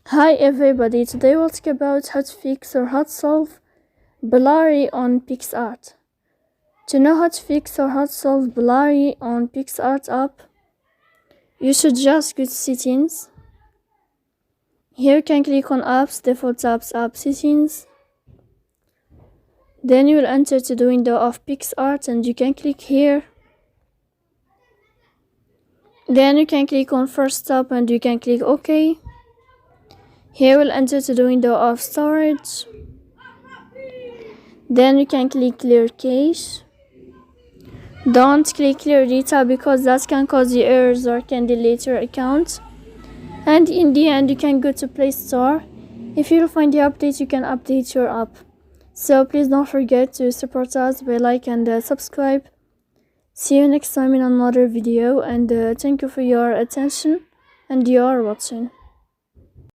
Hi everybody, today we'll talk about how to fix or how to solve Blurry on Picsart. To know how to fix or how to solve Blurry on Picsart app, you should just go to settings. Here you can click on apps, default apps, app settings. Then you will enter to the window of Picsart and you can click here. Then you can click on first step and you can click OK. Here we'll enter to the window of storage. Then you can click clear cache. Don't click clear data because that can cause you errors or can delete your account. And in the end you can go to Play Store. If you find the update, you can update your app. So please don't forget to support us by like and subscribe. See you next time in another video, and thank you for your attention and your watching.